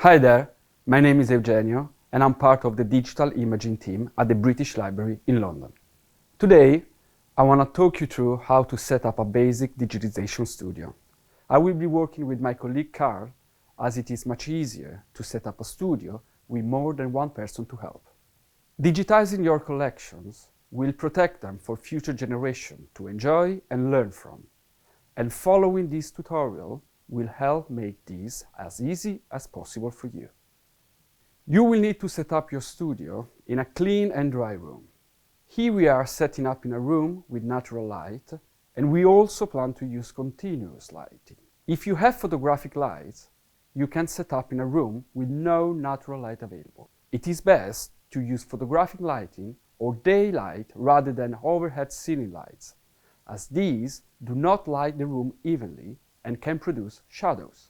Hi there, my name is Eugenio and I'm part of the digital imaging team at the British Library in London. Today, I want to talk you through how to set up a basic digitization studio. I will be working with my colleague Carl, as it is much easier to set up a studio with more than one person to help. Digitizing your collections will protect them for future generations to enjoy and learn from. And following this tutorial will help make this as easy as possible for you. You will need to set up your studio in a clean and dry room. Here we are setting up in a room with natural light, and we also plan to use continuous lighting. If you have photographic lights, you can set up in a room with no natural light available. It is best to use photographic lighting or daylight rather than overhead ceiling lights, as these do not light the room evenly and can produce shadows.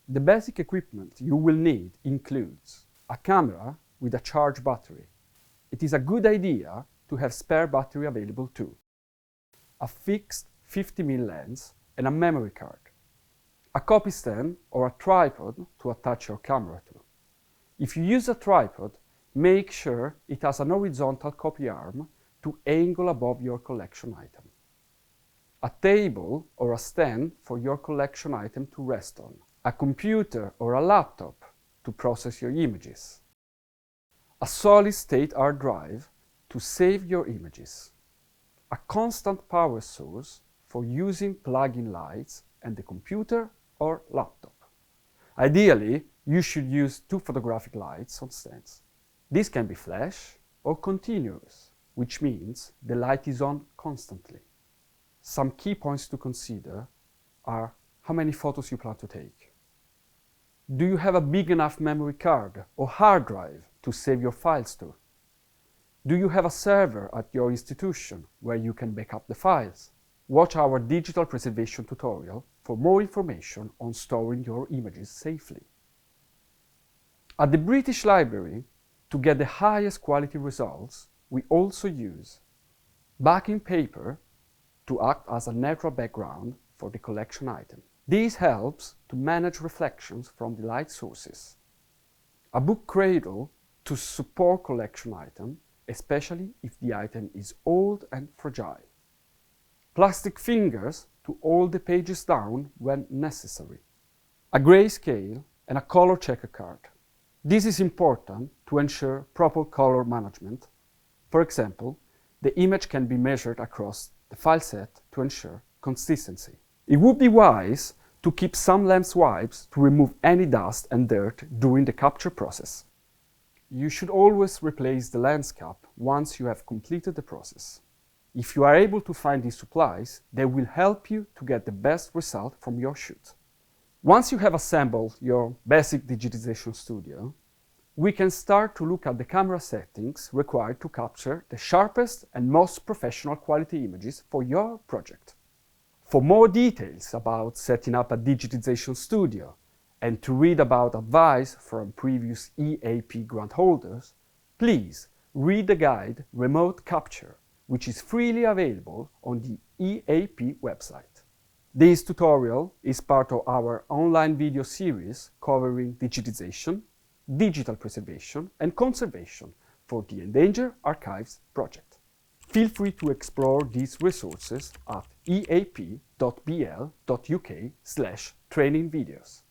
The basic equipment you will need includes a camera with a charged battery. It is a good idea to have spare battery available too. A fixed 50mm lens and a memory card. A copy stand or a tripod to attach your camera to. If you use a tripod, make sure it has an horizontal copy arm to angle above your collection item. A table or a stand for your collection item to rest on. A computer or a laptop to process your images. A solid-state hard drive to save your images. A constant power source for using plug-in lights and the computer or laptop. Ideally, you should use 2 photographic lights on stands. This can be flash or continuous, which means the light is on constantly. Some key points to consider are how many photos you plan to take. Do you have a big enough memory card or hard drive to save your files to? Do you have a server at your institution where you can back up the files? Watch our digital preservation tutorial for more information on storing your images safely. At the British Library, to get the highest quality results, we also use backing paper to act as a neutral background for the collection item. This helps to manage reflections from the light sources. A book cradle to support collection item, especially if the item is old and fragile. Plastic fingers to hold the pages down when necessary. A grayscale and a color checker card. This is important to ensure proper color management. For example, the image can be measured across the file set to ensure consistency. It would be wise to keep some lens wipes to remove any dust and dirt during the capture process. You should always replace the lens cap once you have completed the process. If you are able to find these supplies, they will help you to get the best result from your shoot. Once you have assembled your basic digitization studio, we can start to look at the camera settings required to capture the sharpest and most professional quality images for your project. For more details about setting up a digitization studio and to read about advice from previous EAP grant holders, please read the guide Remote Capture, which is freely available on the EAP website. This tutorial is part of our online video series covering digitization, digital preservation and conservation for the Endangered Archives project. Feel free to explore these resources at eap.bl.uk/training videos.